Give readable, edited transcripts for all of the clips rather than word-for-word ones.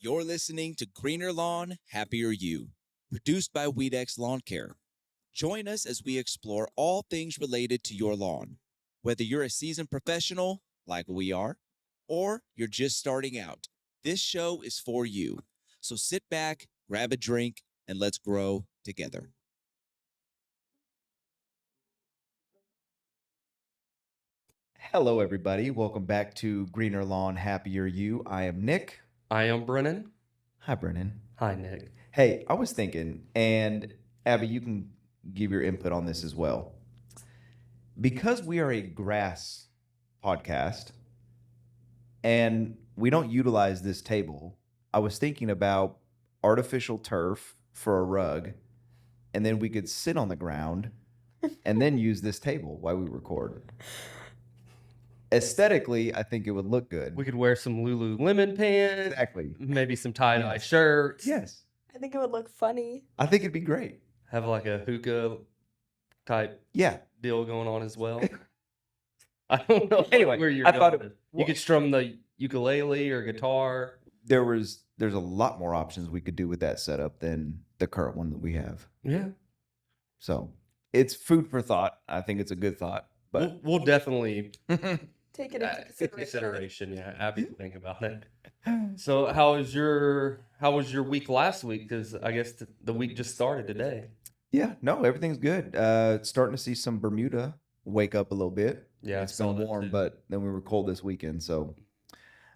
You're listening to Greener Lawn, Happier You, produced by Weedex Lawn Care. Join us as we explore all things related to your lawn. Whether you're a seasoned professional, like we are, or you're just starting out, this show is for you. So sit back, grab a drink, and let's grow together. Hello, everybody. Welcome back to Greener Lawn, Happier You. I am Nick. I am Brennan. Hi, Brennan. Hi, Nick. Hey, I was thinking, and Abby, you can give your input on this as well. Because we are a grass podcast and we don't utilize this table, I was thinking about artificial turf for a rug, and then we could sit on the ground and then use this table while we record. Aesthetically, I think it would look good. We could wear some Lululemon pants. Exactly. Maybe some tie-dye Yes. shirts. Yes. I think it would look funny. I think it'd be great. Have like a hookah type Yeah. deal going on as well. I don't know Anyway, where you're I going. thought with it. You could strum the ukulele or guitar. There's a lot more options we could do with that setup than the current one that we have. Yeah. So it's food for thought. I think it's a good thought. But We'll definitely Take it into consideration. Yeah, Abby can think about it. So how was your week last week? Because I guess the week just started today. yeah, no, everything's good. Starting to see some Bermuda wake up a little bit. Yeah, It's been warm, but then we were cold this weekend. So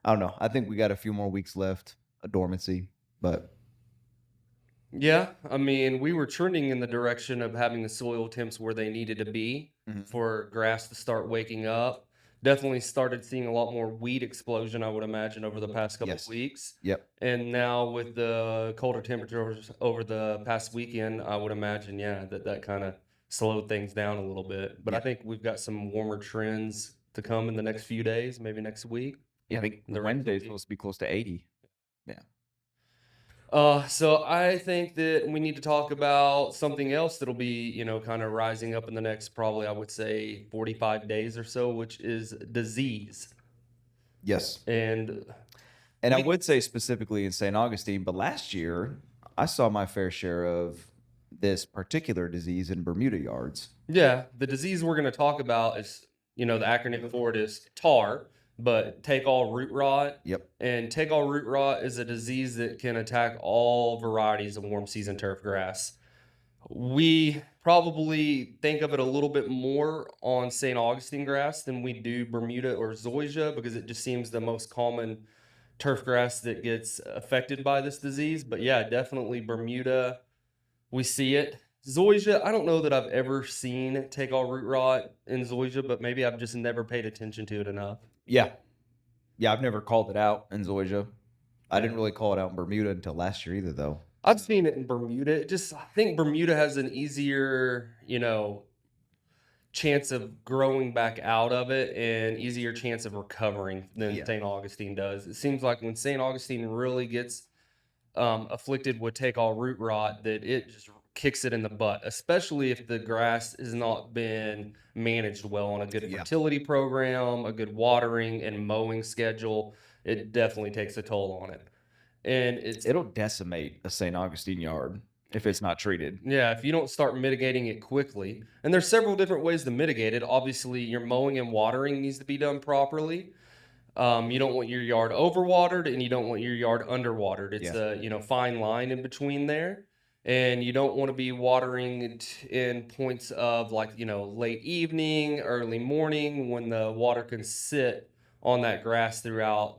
I don't know. I think we got a few more weeks left, a dormancy, but yeah, I mean, we were trending in the direction of having the soil temps where they needed to be for grass to start waking up. Definitely started seeing a lot more weed explosion, I would imagine, over the past couple of Yes. weeks. yep. And now with the colder temperatures over the past weekend, I would imagine, yeah, that kind of slowed things down a little bit. But I Yeah. think we've got some warmer trends to come in the next few days, maybe next week. Yeah, I think The Wednesday's week. supposed to be close to 80. So I think that we need to talk about something else that'll be, kind of rising up in the next probably, I would say, 45 days or so, which is disease. Yes. And I would say specifically in St. Augustine, but last year I saw my fair share of this particular disease in Bermuda yards. yeah, the disease we're going to talk about is, the acronym for it is TAR, but take all root rot. Yep. And take all root rot is a disease that can attack all varieties of warm season turf grass. We probably think of it a little bit more on St. Augustine grass than we do Bermuda or zoysia because it just seems the most common turf grass that gets affected by this disease. But yeah, definitely Bermuda, we see it. Zoysia, I don't know that I've ever seen take all root rot in zoysia, but maybe I've just never paid attention to it enough. Yeah. Yeah, I've never called it out in zoysia. I didn't really call it out in Bermuda until last year either, though. I've seen it in Bermuda. I think Bermuda has an easier, chance of growing back out of it and easier chance of recovering than Yeah. St. Augustine does. It seems like when St. Augustine really gets afflicted with take all root rot, that it just kicks it in the butt, especially if the grass has not been managed well on a good Yeah. fertility program, a good watering and mowing schedule. It definitely takes a toll on it. And It'll decimate a St. Augustine yard if it's not treated. yeah, if you don't start mitigating it quickly, and there's several different ways to mitigate it. Obviously, your mowing and watering needs to be done properly. You don't want your yard overwatered, and you don't want your yard underwatered. It's a fine line in between there, and you don't want to be watering it in points of late evening, early morning when the water can sit on that grass throughout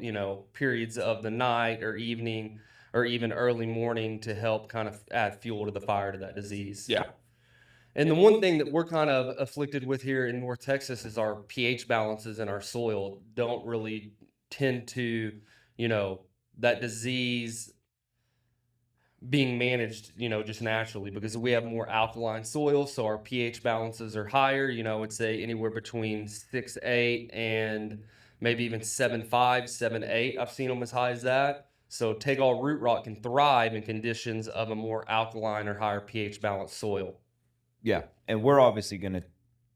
periods of the night or evening or even early morning to help kind of add fuel to the fire to that disease. Yeah. And the one thing that we're kind of afflicted with here in North Texas is our pH balances in our soil don't really tend to, that disease being managed, just naturally because we have more alkaline soil. So our pH balances are higher, I'd say anywhere between 6.8 and maybe even 7.5, 7.8. I've seen them as high as that. So take all root rot can thrive in conditions of a more alkaline or higher pH balanced soil. Yeah. And we're obviously going to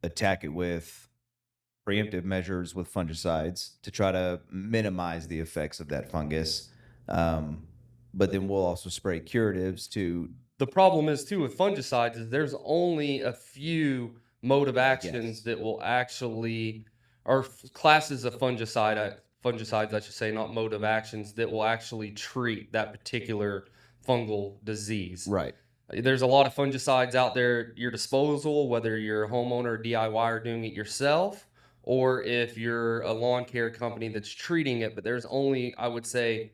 attack it with preemptive measures with fungicides to try to minimize the effects of that fungus. but then we'll also spray curatives to. The problem is too with fungicides is there's only a few mode of actions that will actually, or classes of fungicides, I should say, not mode of actions, that will actually treat that particular fungal disease. Right. There's a lot of fungicides out there at your disposal, whether you're a homeowner or DIY or doing it yourself, or if you're a lawn care company that's treating it. But there's only, I would say,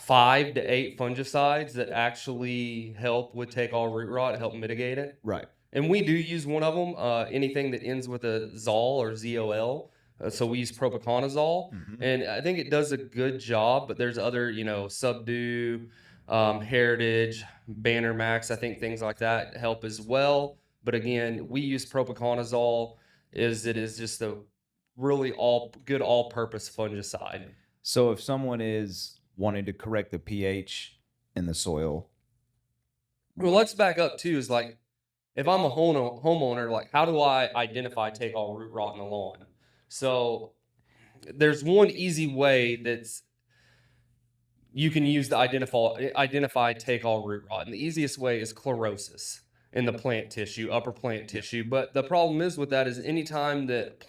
5 to 8 fungicides that actually help with take all root rot, help mitigate it. Right. And we do use one of them, anything that ends with a Zol or ZOL. So we use propiconazole, and I think it does a good job. But there's other, Subdue, Heritage, Banner Max. I think things like that help as well. But again, we use propiconazole. It is just a really all-purpose fungicide. So if someone is wanting to correct the pH in the soil, well, let's back up too. Is like, if I'm a homeowner, like, how do I identify take all root rot in the lawn? So there's one easy way that's you can use to identify take all root rot, and the easiest way is chlorosis in the plant tissue, upper plant tissue. But the problem is with that is anytime that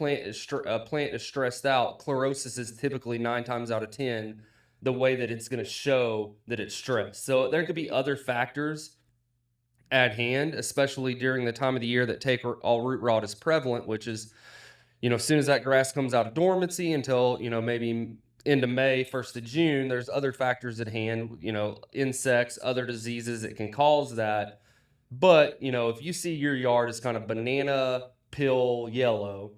a plant is stressed out, chlorosis is typically 9 times out of 10 the way that it's going to show that it's stressed. So there could be other factors at hand, especially during the time of the year that take all root rot is prevalent, which is, as soon as that grass comes out of dormancy until, maybe into May, 1st of June, there's other factors at hand, insects, other diseases that can cause that. But, if you see your yard is kind of banana peel yellow,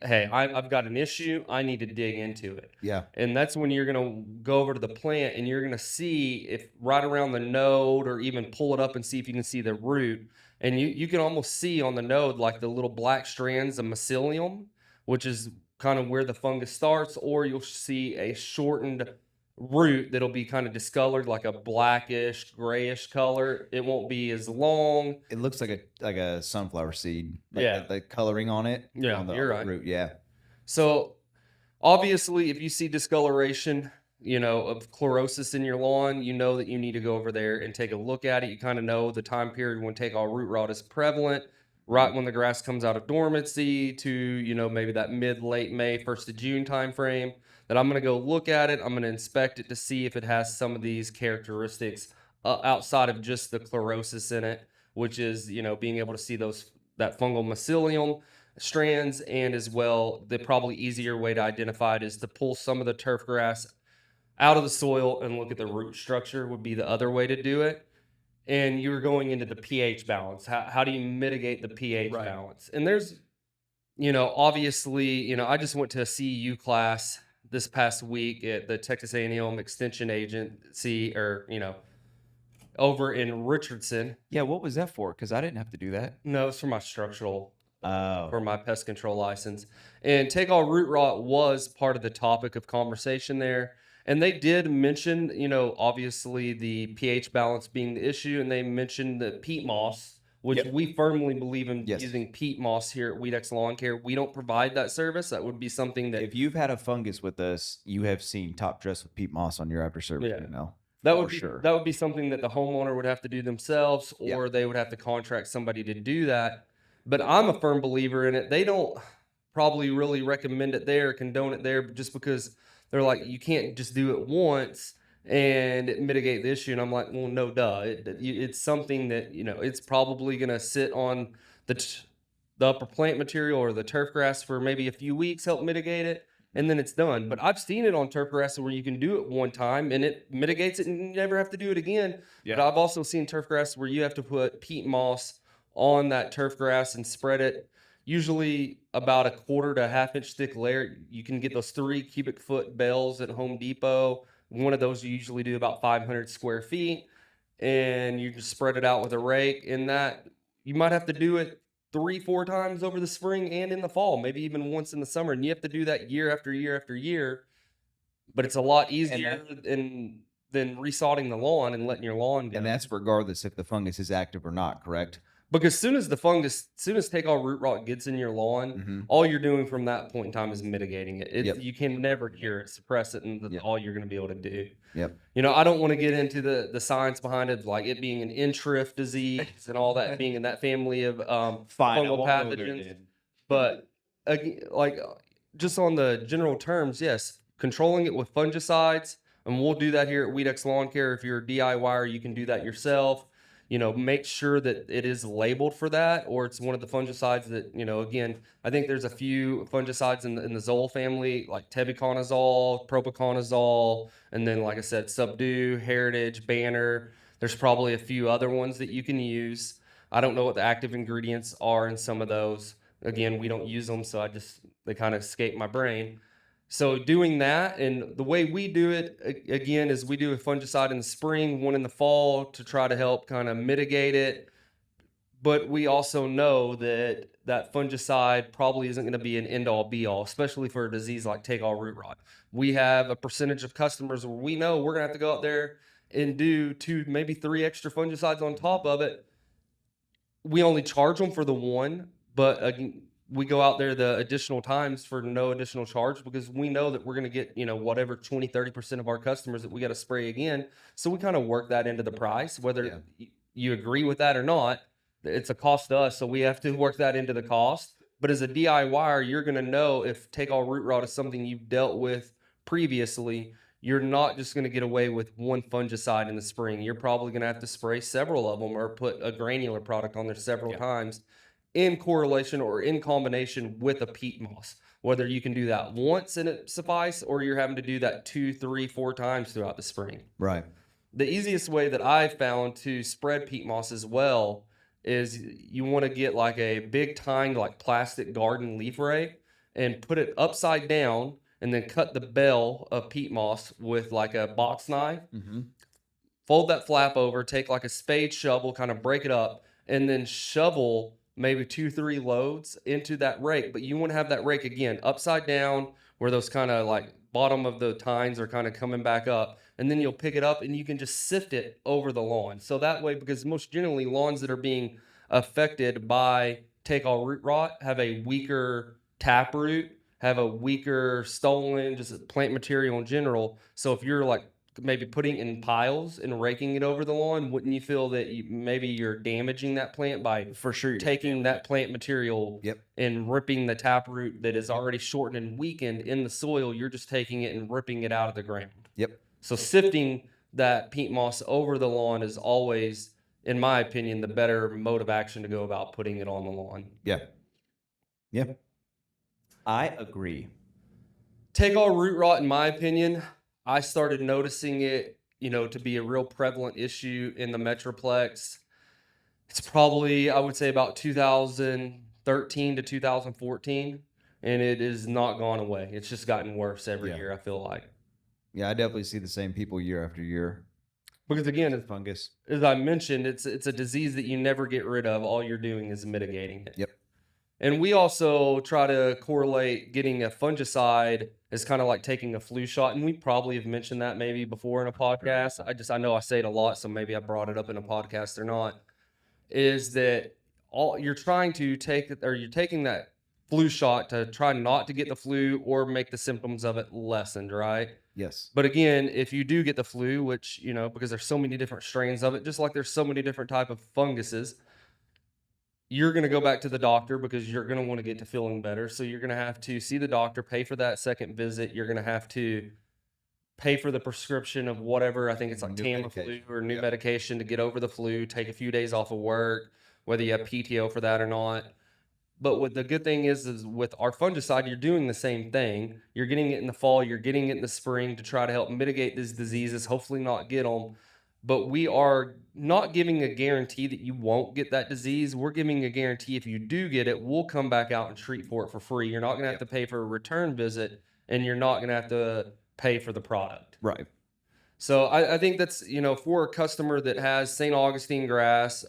hey, I've got an issue. I need to dig into it. Yeah. And that's when you're going to go over to the plant and you're going to see if right around the node, or even pull it up and see if you can see the root. And you can almost see on the node like the little black strands of mycelium, which is kind of where the fungus starts, or you'll see a shortened root that'll be kind of discolored, like a blackish, grayish color. It won't be as long. It looks like a sunflower seed. Yeah. The coloring on it. Yeah, on the you're right. Root. Yeah. So obviously, if you see discoloration, of chlorosis in your lawn, you know that you need to go over there and take a look at it. You kind of know the time period when take all root rot is prevalent, right when the grass comes out of dormancy to, maybe that late May, 1st of June time frame. That I'm going to go look at it. I'm going to inspect it to see if it has some of these characteristics outside of just the chlorosis in it, which is, being able to see that fungal mycelium strands. And as well, the probably easier way to identify it is to pull some of the turf grass out of the soil and look at the root structure would be the other way to do it. And you're going into the pH balance. How do you mitigate the pH balance? And there's, obviously, I just went to a CEU class this past week at the Texas A&M Extension Agency, or, over in Richardson. Yeah. What was that for? Because I didn't have to do that. No, it's for my for my pest control license. And take all root rot was part of the topic of conversation there. And they did mention, obviously the pH balance being the issue, and they mentioned the peat moss, which we firmly believe in using peat moss here at Weedex Lawn Care. We don't provide that service. That would be something that... If you've had a fungus with us, you have seen top dress with peat moss on your after service. That would be something that the homeowner would have to do themselves, or they would have to contract somebody to do that. But I'm a firm believer in it. They don't probably really recommend it there, condone it there, just because they're like, you can't just do it once and mitigate the issue. And I'm like, well, no, duh. It's something that, it's probably going to sit on the upper plant material or the turf grass for maybe a few weeks, help mitigate it, and then it's done. But I've seen it on turf grass where you can do it one time and it mitigates it and you never have to do it again. Yeah. But I've also seen turf grass where you have to put peat moss on that turf grass and spread it, usually about a 1/4 to 1/2 inch thick layer. You can get those 3 cubic foot bales at Home Depot. One of those you usually do about 500 square feet, and you just spread it out with a rake. And that you might have to do it 3-4 times over the spring and in the fall, maybe even once in the summer. And you have to do that year after year after year. But it's a lot easier than resodding the lawn and letting your lawn go. And that's regardless if the fungus is active or not, correct? Because soon as take all root rot gets in your lawn, all you're doing from that point in time is mitigating it. Yep. You can never cure it, suppress it, and that's Yep. all you're going to be able to do. Yep. I don't want to get into the science behind it, like it being an in-thrift disease and all that being in that family of Fine. I fungal won't go there, pathogens. dude. But just on the general terms, yes, controlling it with fungicides, and we'll do that here at Weedex Lawn Care. If you're a DIYer, you can do that yourself. Make sure that it is labeled for that, or it's one of the fungicides that, again, I think there's a few fungicides in the Zoll family, like tebuconazole, propiconazole, and then, like I said, Subdue, Heritage, Banner. There's probably a few other ones that you can use. I don't know what the active ingredients are in some of those. Again, we don't use them, so they kind of escape my brain. So doing that, and the way we do it, again, is we do a fungicide in the spring, one in the fall to try to help kind of mitigate it. But we also know that fungicide probably isn't going to be an end-all, be-all, especially for a disease like take-all root rot. We have a percentage of customers where we know we're going to have to go out there and do 2, maybe 3 extra fungicides on top of it. We only charge them for the one, but we go out there the additional times for no additional charge because we know that we're going to get, whatever 20-30% of our customers that we got to spray again. So we kind of work that into the price, whether you agree with that or not. It's a cost to us, so we have to work that into the cost. But as a DIYer, you're going to know if take all root rot is something you've dealt with previously. You're not just going to get away with one fungicide in the spring. You're probably going to have to spray several of them or put a granular product on there several times in correlation or in combination with a peat moss. Whether you can do that once and it suffice, or you're having to do that 2, 3, 4 times throughout the spring. Right. The easiest way that I've found to spread peat moss as well is you want to get like a big tined like plastic garden leaf rake and put it upside down and then cut the bell of peat moss with like a box knife. Fold that flap over, take like a spade shovel, kind of break it up, and then shovel maybe 2, 3 loads into that rake. But you want to have that rake again upside down where those kind of like bottom of the tines are kind of coming back up. And then you'll pick it up and you can just sift it over the lawn. So that way, because most generally lawns that are being affected by take all root rot have a weaker taproot, have a weaker stolon, just plant material in general. So if you're like maybe putting it in piles and raking it over the lawn, wouldn't you feel that maybe you're damaging that plant by For sure. taking that plant material Yep. and ripping the taproot that is already shortened and weakened in the soil? You're just taking it and ripping it out of the ground. Yep. So sifting that peat moss over the lawn is always, in my opinion, the better mode of action to go about putting it on the lawn. Yeah. Yeah. I agree. Take all root rot, in my opinion, I started noticing it, to be a real prevalent issue in the Metroplex. It's probably, I would say, about 2013 to 2014, and it has not gone away. It's just gotten worse every year, I feel like. Yeah, I definitely see the same people year after year. Because again, Fungus. as I mentioned, it's a disease that you never get rid of. All you're doing is mitigating it. Yep. And we also try to correlate getting a fungicide as kind of like taking a flu shot. And we probably have mentioned that maybe before in a podcast. I know I say it a lot, so maybe I brought it up in a podcast or not. Is that you're trying to take, or you're taking that flu shot to try not to get the flu or make the symptoms of it lessened, right? Yes. But again, if you do get the flu, which, because there's so many different strains of it, just like there's so many different type of funguses, you're going to go back to the doctor because you're going to want to get to feeling better. So you're going to have to see the doctor, pay for that second visit. You're going to have to pay for the prescription of whatever. I think it's like Tamiflu or new medication to get over the flu, take a few days off of work, whether you have PTO for that or not. But what the good thing is with our fungicide, you're doing the same thing. You're getting it in the fall, you're getting it in the spring to try to help mitigate these diseases, hopefully not get them. But we are not giving a guarantee that you won't get that disease. We're giving a guarantee if you do get it, we'll come back out and treat for it for free. You're not going to have to pay for a return visit, and you're not going to have to pay for the product. Right. So I think that's, for a customer that has St. Augustine grass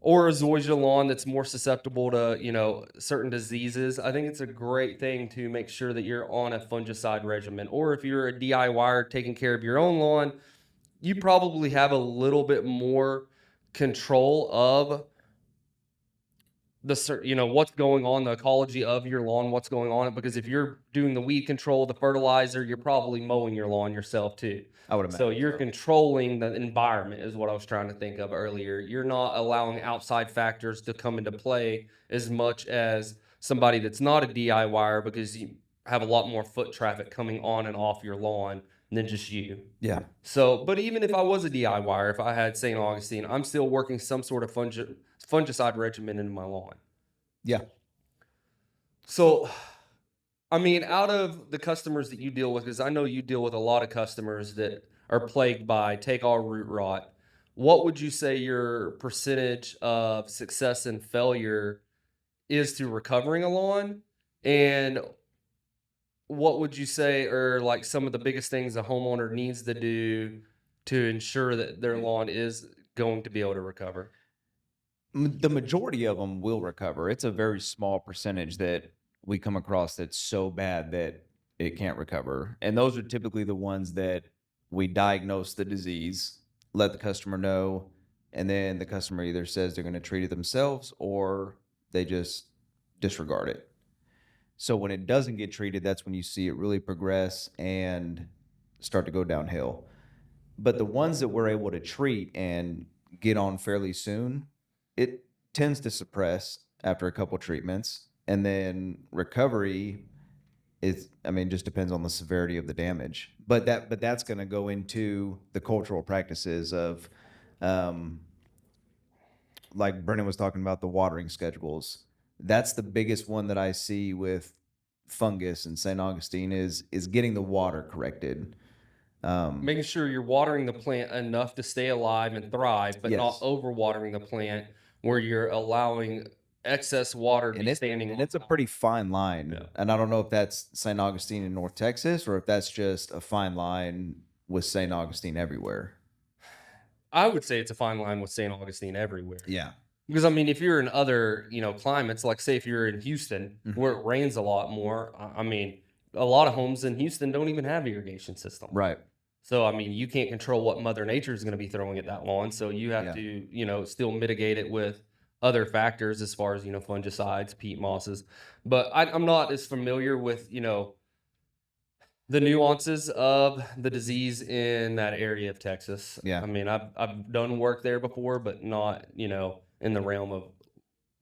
or a zoysia lawn that's more susceptible to, certain diseases, I think it's a great thing to make sure that you're on a fungicide regimen. Or if you're a DIYer taking care of your own lawn, you probably have a little bit more control of what's going on, the ecology of your lawn, what's going on. Because if you're doing the weed control, the fertilizer, you're probably mowing your lawn yourself too. I would imagine. So you're controlling the environment is what I was trying to think of earlier. You're not allowing outside factors to come into play as much as somebody that's not a DIYer, because you have a lot more foot traffic coming on and off your lawn than just you. Yeah. So, but even if I was a DIYer, if I had St. Augustine, I'm still working some sort of fungicide regimen into my lawn. Yeah. So, I mean, out of the customers that you deal with, because I know you deal with a lot of customers that are plagued by take-all root rot, what would you say your percentage of success and failure is to recovering a lawn? And what would you say are like some of the biggest things a homeowner needs to do to ensure that their lawn is going to be able to recover? The majority of them will recover. It's a very small percentage that we come across that's so bad that it can't recover. And those are typically the ones that we diagnose the disease, let the customer know, and then the customer either says they're going to treat it themselves or they just disregard it. So when it doesn't get treated, that's when you see it really progress and start to go downhill. But the ones that we're able to treat and get on fairly soon, it tends to suppress after a couple treatments. And then recovery just depends on the severity of the damage. But that's going to go into the cultural practices of, like Brennan was talking about, the watering schedules. That's the biggest one that I see with fungus in St. Augustine is getting the water corrected. Making sure you're watering the plant enough to stay alive and thrive, but not overwatering the plant where you're allowing excess water to be standing. And it's a pretty fine line. Yeah. And I don't know if that's St. Augustine in North Texas or if that's just a fine line with St. Augustine everywhere. I would say it's a fine line with St. Augustine everywhere. Yeah. Because, I mean, if you're in other, climates, like say if you're in Houston, where it rains a lot more, I mean, a lot of homes in Houston don't even have irrigation system. Right. So, I mean, you can't control what Mother Nature is going to be throwing at that lawn. So you have to, still mitigate it with other factors as far as, fungicides, peat mosses. But I'm not as familiar with, the nuances of the disease in that area of Texas. Yeah. I mean, I've done work there before, but not, in the realm of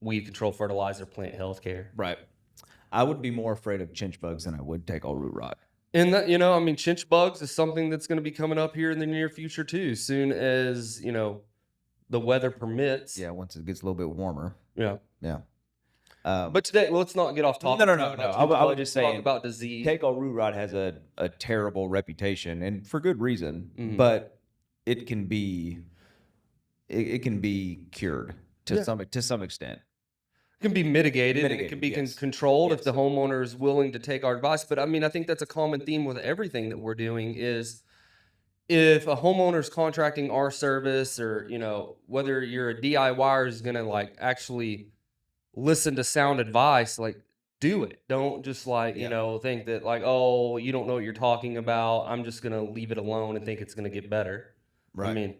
weed control, fertilizer, plant health care. Right. I would be more afraid of chinch bugs than I would take-all root rot. And that, chinch bugs is something that's going to be coming up here in the near future too, soon as, the weather permits. Yeah, once it gets a little bit warmer. Yeah. Yeah. But today, let's not get off topic. No. I would just say, talk about disease. Take-all root rot has a terrible reputation, and for good reason. Mhm. But it can be cured to some extent. It can be mitigated and it can be controlled if the homeowner is willing to take our advice. But I mean, I think that's a common theme with everything that we're doing is if a homeowner's contracting our service or, whether you're a DIYer is going to like actually listen to sound advice, like do it. Don't just think that like, oh, you don't know what you're talking about. I'm just going to leave it alone and think it's going to get better. Right. I mean,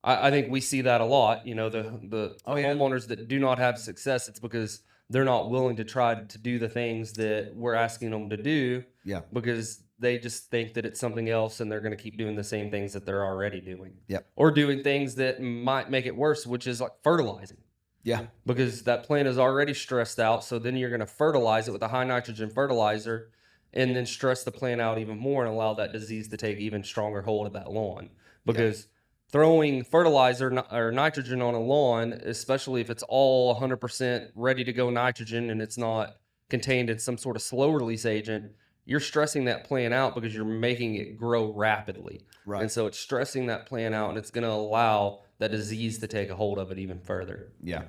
I think we see that a lot. The homeowners that do not have success, it's because they're not willing to try to do the things that we're asking them to do. Yeah. Because they just think that it's something else and they're going to keep doing the same things that they're already doing. Yep. Or doing things that might make it worse, which is like fertilizing. Yeah. Because that plant is already stressed out. So then you're going to fertilize it with a high nitrogen fertilizer and then stress the plant out even more and allow that disease to take even stronger hold of that lawn. Because throwing fertilizer or nitrogen on a lawn, especially if it's all 100% ready to go nitrogen and it's not contained in some sort of slow release agent, you're stressing that plant out because you're making it grow rapidly. Right. And so it's stressing that plant out and it's going to allow that disease to take a hold of it even further. Yeah.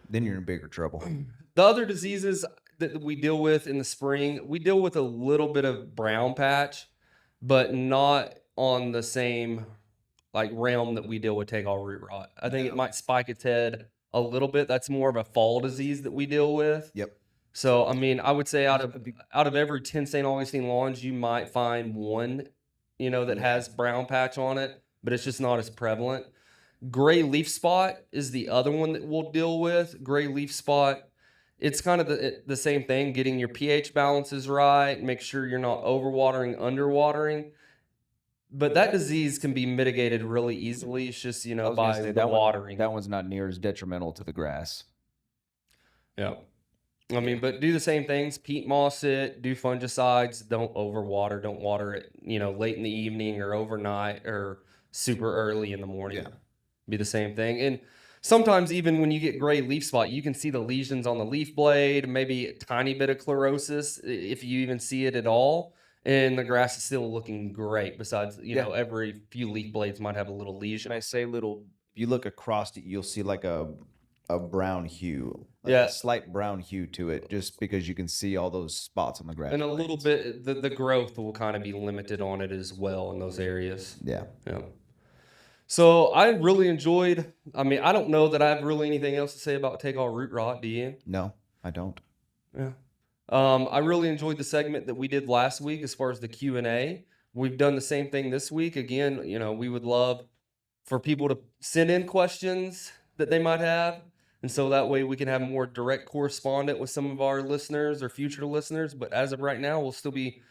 Then you're in bigger trouble. The other diseases that we deal with in the spring, we deal with a little bit of brown patch, but not on the same realm that we deal with take-all root rot. I think it might spike its head a little bit. That's more of a fall disease that we deal with. Yep. So, I mean, I would say out of every 10 St. Augustine lawns, you might find one, that has brown patch on it, but it's just not as prevalent. Gray leaf spot is the other one that we'll deal with. Gray leaf spot, it's kind of the same thing, getting your pH balances right, make sure you're not overwatering, underwatering. But that disease can be mitigated really easily. It's just, I was gonna by say, the watering. that one's not near as detrimental to the grass. Yeah. I mean, but do the same things, peat moss it, do fungicides, don't overwater, don't water it, late in the evening or overnight or super early in the morning. Yeah. Be the same thing. And sometimes even when you get gray leaf spot, you can see the lesions on the leaf blade, maybe a tiny bit of chlorosis, if you even see it at all. And the grass is still looking great. Besides, every few leaf blades might have a little lesion. When I say little, if you look across it, you'll see like a brown hue, Yeah. a slight brown hue to it, just because you can see all those spots on the grass. And a little bit, the growth will kind of be limited on it as well in those areas. Yeah. Yeah. So I really enjoyed, I don't know that I have really anything else to say about take all root rot. Do you? No, I don't. Yeah. I really enjoyed the segment that we did last week as far as the Q&A. We've done the same thing this week. Again, we would love for people to send in questions that they might have. And so that way we can have more direct correspondence with some of our listeners or future listeners. But as of right now, we'll still be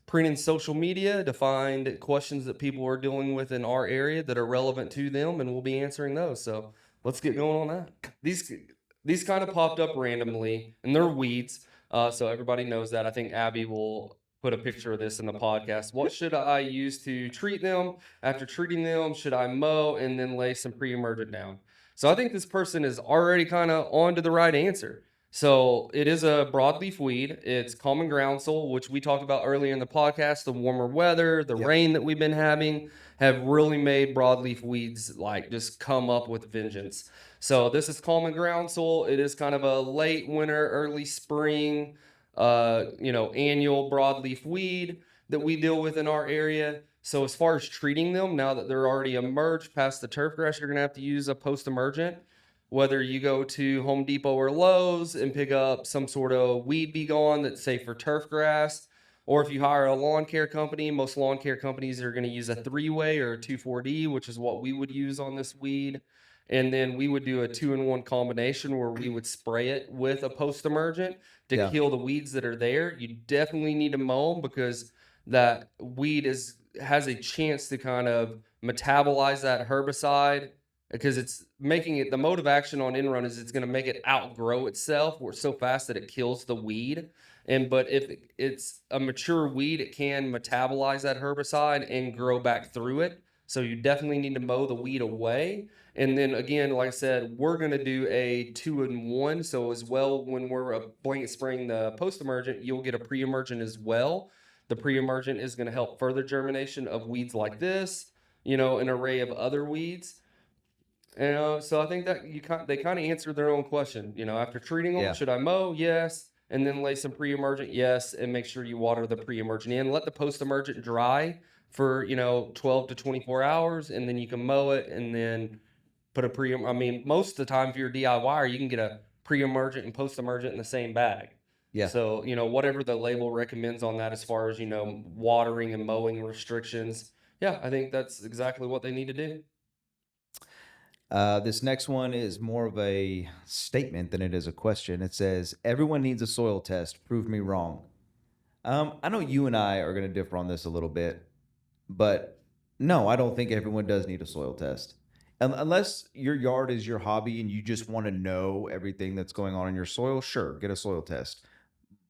printing social media to find questions that people are dealing with in our area that are relevant to them, and we'll be answering those. So let's get going on that. These kind of popped up randomly, and they're weeds. So everybody knows that. I think Abby will put a picture of this in the podcast. What should I use to treat them? After treating them, should I mow and then lay some pre-emergent down? So I think this person is already kind of on to the right answer. So it is a broadleaf weed. It's common groundsel, which we talked about earlier in the podcast. The warmer weather, the rain that we've been having have really made broadleaf weeds like just come up with vengeance. So this is common groundsel. It is kind of a late winter, early spring, annual broadleaf weed that we deal with in our area. So as far as treating them, now that they're already emerged past the turf grass, you're going to have to use a post-emergent. Whether you go to Home Depot or Lowe's and pick up some sort of weed be gone that's safe for turf grass, or if you hire a lawn care company, most lawn care companies are going to use a 3-way or a 2,4-D, which is what we would use on this weed. And then we would do a 2-in-1 combination where we would spray it with a post-emergent to kill the weeds that are there. You definitely need to mow them because that weed has a chance to kind of metabolize that herbicide, because it's making it, the mode of action on in-run is it's going to make it outgrow itself so fast that it kills the weed. But if it's a mature weed, it can metabolize that herbicide and grow back through it. So you definitely need to mow the weed away. And then again, like I said, we're going to do a 2-in-1. So as well, when we're blanket spraying the post-emergent, you'll get a pre-emergent as well. The pre-emergent is going to help further germination of weeds like this, an array of other weeds. And so I think that they kind of answered their own question. After treating them, should I mow? Yes. And then lay some pre-emergent? Yes. And make sure you water the pre-emergent in. Let the post-emergent dry for 12 to 24 hours, and then you can mow it and then put most of the time if you're a DIYer, you can get a pre-emergent and post-emergent in the same bag. Yeah. So, whatever the label recommends on that as far as, watering and mowing restrictions. Yeah, I think that's exactly what they need to do. This next one is more of a statement than it is a question. It says, everyone needs a soil test. Prove me wrong. I know you and I are going to differ on this a little bit, but no, I don't think everyone does need a soil test. Unless your yard is your hobby and you just want to know everything that's going on in your soil, sure, get a soil test.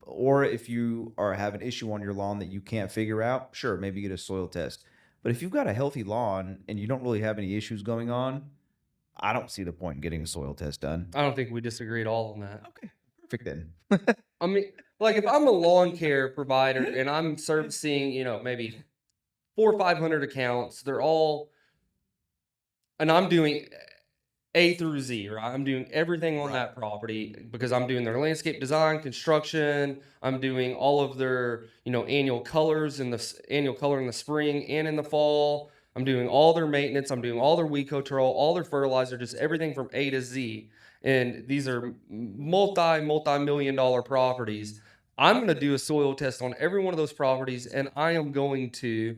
Or if you have an issue on your lawn that you can't figure out, sure, maybe get a soil test. But if you've got a healthy lawn and you don't really have any issues going on, I don't see the point in getting a soil test done. I don't think we disagree at all on that. Okay, perfect then. If I'm a lawn care provider and I'm servicing, maybe 400 or 500 accounts, they're all, and I'm doing A through Z, right? I'm doing everything on that property because I'm doing their landscape design, construction. I'm doing all of their, annual colors in the spring and in the fall. I'm doing all their maintenance. I'm doing all their weed control, all their fertilizer, just everything from A to Z. And these are multi-million-dollar properties. I'm going to do a soil test on every one of those properties, and I am going to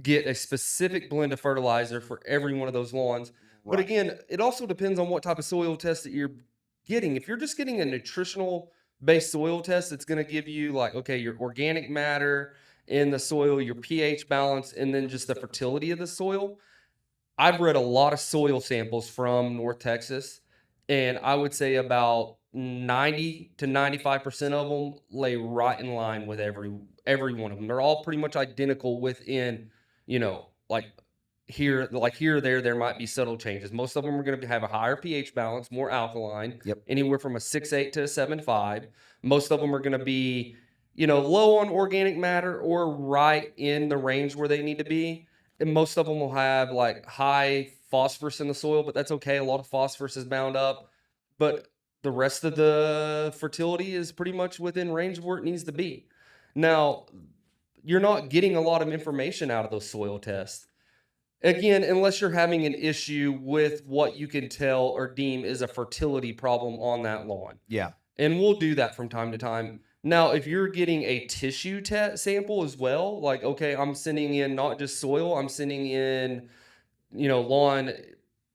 get a specific blend of fertilizer for every one of those lawns. But again, it also depends on what type of soil test that you're getting. If you're just getting a nutritional based soil test, it's going to give you like, okay, your organic matter in the soil, your pH balance, and then just the fertility of the soil. I've read a lot of soil samples from North Texas, and I would say about 90 to 95% of them lay right in line with every one of them. They're all pretty much identical within, here or there might be subtle changes. Most of them are going to have a higher pH balance, more alkaline, anywhere from a 6.8 to a 7.5. Most of them are going to be, low on organic matter or right in the range where they need to be. And most of them will have like high phosphorus in the soil, but that's okay. A lot of phosphorus is bound up. But the rest of the fertility is pretty much within range of where it needs to be. Now, you're not getting a lot of information out of those soil tests. Again, unless you're having an issue with what you can tell or deem is a fertility problem on that lawn. Yeah. And we'll do that from time to time. Now, if you're getting a tissue sample as well, like, okay, I'm sending in not just soil, I'm sending in, lawn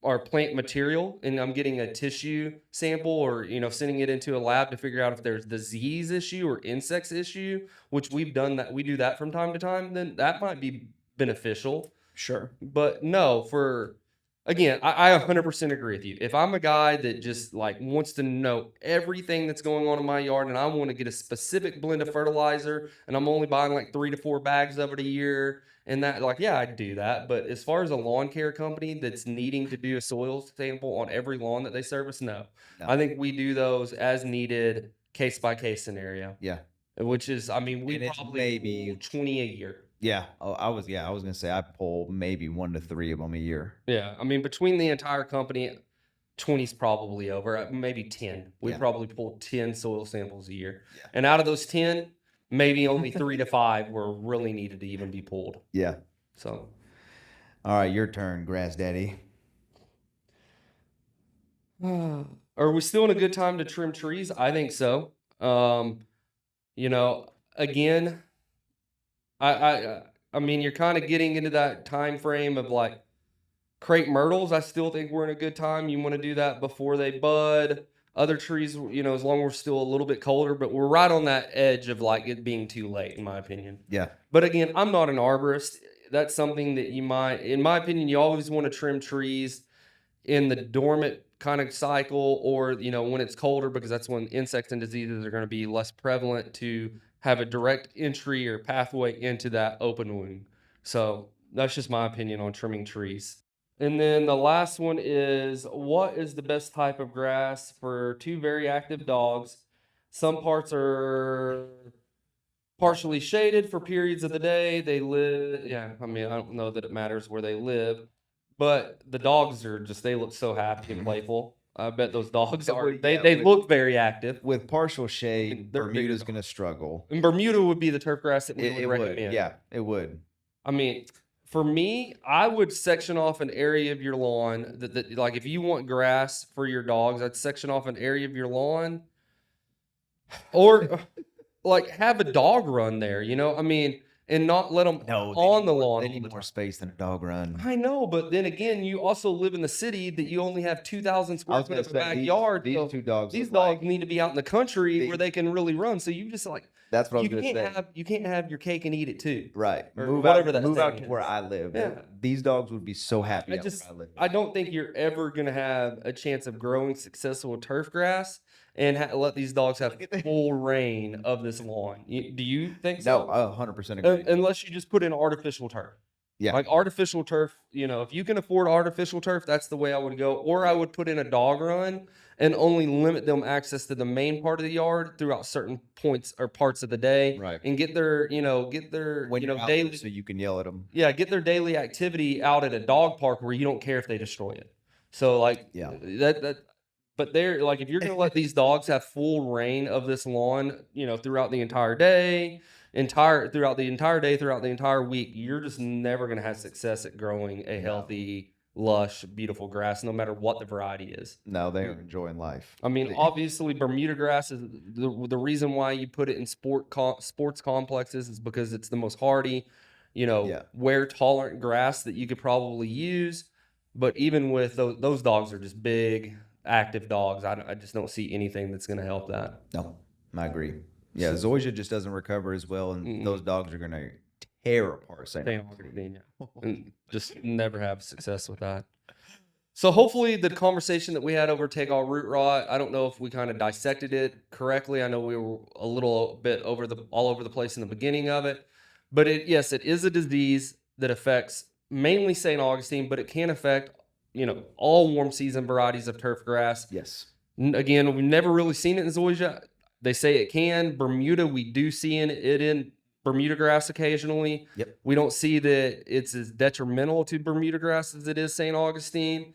or plant material, and I'm getting a tissue sample or, sending it into a lab to figure out if there's disease issue or insects issue, which we do that from time to time, then that might be beneficial. Sure. But no, again, I 100% agree with you. If I'm a guy that just like wants to know everything that's going on in my yard and I want to get a specific blend of fertilizer and I'm only buying like 3 to 4 bags of it a year and that, like, yeah, I'd do that. But as far as a lawn care company that's needing to do a soil sample on every lawn that they service, no. I think we do those as needed, case by case scenario. Yeah. Which is, we probably maybe 20 a year. Yeah. I was going to say I pull maybe 1 to 3 of them a year. Yeah. Between the entire company, 20's probably over, maybe 10. We probably pull 10 soil samples a year. Yeah. And out of those 10, maybe only 3 to 5 were really needed to even be pulled. Yeah. So. All right, your turn, Grass Daddy. Are we still in a good time to trim trees? I think so. Again, you're kind of getting into that time frame of like crepe myrtles. I still think we're in a good time. You want to do that before they bud. Other trees, as long as we're still a little bit colder, but we're right on that edge of like it being too late, in my opinion. Yeah. But again, I'm not an arborist. That's something that in my opinion, you always want to trim trees in the dormant kind of cycle or, when it's colder, because that's when insects and diseases are going to be less prevalent to have a direct entry or pathway into that open wound. So that's just my opinion on trimming trees. And then the last one is, what is the best type of grass for 2 very active dogs? Some parts are partially shaded for periods of the day. They live, I don't know that it matters where they live, but the dogs are they look so happy and playful. I bet those dogs they look very active. With partial shade, Bermuda's going to struggle. And Bermuda would be the turf grass that we would recommend. Yeah, it would. For me, I would section off an area of your lawn that like if you want grass for your dogs, I'd section off an area of your lawn, or like have a dog run there. And not let them on the lawn. They need more space than a dog run. I know, but then again, you also live in the city that you only have 2,000 square feet of a backyard. These two dogs. These dogs need to be out in the country where they can really run. So you just like. That's what I was going to say. You can't have your cake and eat it too. Right. Or move out to where I live. Yeah. These dogs would be so happy where I live. I don't think you're ever going to have a chance of growing successful turf grass and let these dogs have full reign of this lawn. Do you think so? No, I 100% agree. Unless you just put in artificial turf. Yeah. Like artificial turf, if you can afford artificial turf, that's the way I would go. Or I would put in a dog run and only limit them access to the main part of the yard throughout certain points or parts of the day. Right. And get their daily, so you can yell at them. Yeah, get their daily activity out at a dog park where you don't care if they destroy it. So but they're like, if you're going to let these dogs have full reign of this lawn, throughout the entire day, throughout the entire week, you're just never going to have success at growing a healthy, lush, beautiful grass, no matter what the variety is. No, they are enjoying life. Obviously, Bermuda grass is the reason why you put it in sports complexes is because it's the most hardy, wear tolerant grass that you could probably use. But even with those dogs are just big, active dogs. I just don't see anything that's going to help that. No, I agree. Yeah, zoysia just doesn't recover as well, and those dogs are going to tear apart St. Augustine. Yeah. And just never have success with that. So hopefully the conversation that we had over take all root rot, I don't know if we kind of dissected it correctly. I know we were a little bit all over the place in the beginning of it, but yes, it is a disease that affects mainly St. Augustine, but it can affect, all warm season varieties of turf grass. Yes. Again, we've never really seen it in zoysia. They say it can. Bermuda, we do see it in Bermuda grass occasionally. Yep. We don't see that it's as detrimental to Bermuda grass as it is St. Augustine.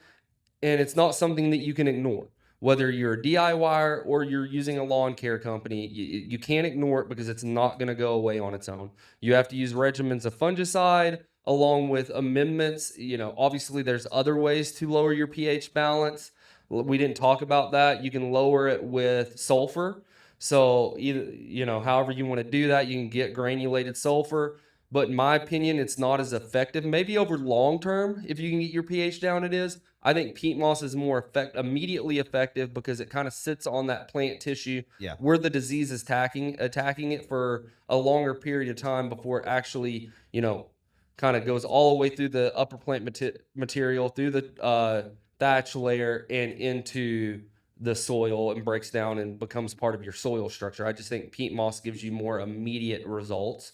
And it's not something that you can ignore. Whether you're a DIYer or you're using a lawn care company, you can't ignore it because it's not going to go away on its own. You have to use regimens of fungicide along with amendments. Obviously there's other ways to lower your pH balance. We didn't talk about that. You can lower it with sulfur. So either, however you want to do that, you can get granulated sulfur. But in my opinion, it's not as effective. Maybe over long term, if you can get your pH down, it is. I think peat moss is more immediately effective because it kind of sits on that plant tissue where the disease is attacking it for a longer period of time before it actually, kind of goes all the way through the upper plant material, through the thatch layer and into the soil and breaks down and becomes part of your soil structure. I just think peat moss gives you more immediate results.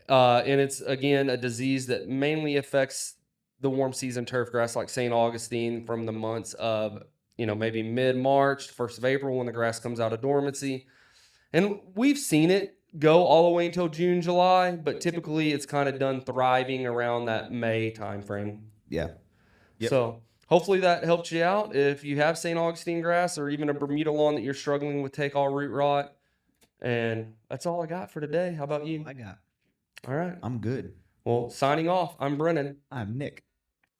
And it's, again, a disease that mainly affects the warm season turf grass like St. Augustine from the months of, maybe mid-March, 1st of April when the grass comes out of dormancy. And we've seen it go all the way until June, July, but typically it's kind of done thriving around that May timeframe. Yeah. Yep. So hopefully that helped you out. If you have St. Augustine grass or even a Bermuda lawn that you're struggling with take all root rot. And that's all I got for today. How about you? All right. I'm good. Well, signing off, I'm Brennan. I'm Nick.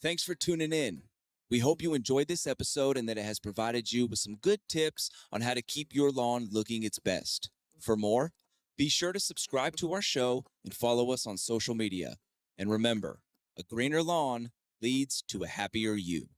Thanks for tuning in. We hope you enjoyed this episode and that it has provided you with some good tips on how to keep your lawn looking its best. For more, be sure to subscribe to our show and follow us on social media. And remember, a greener lawn leads to a happier you.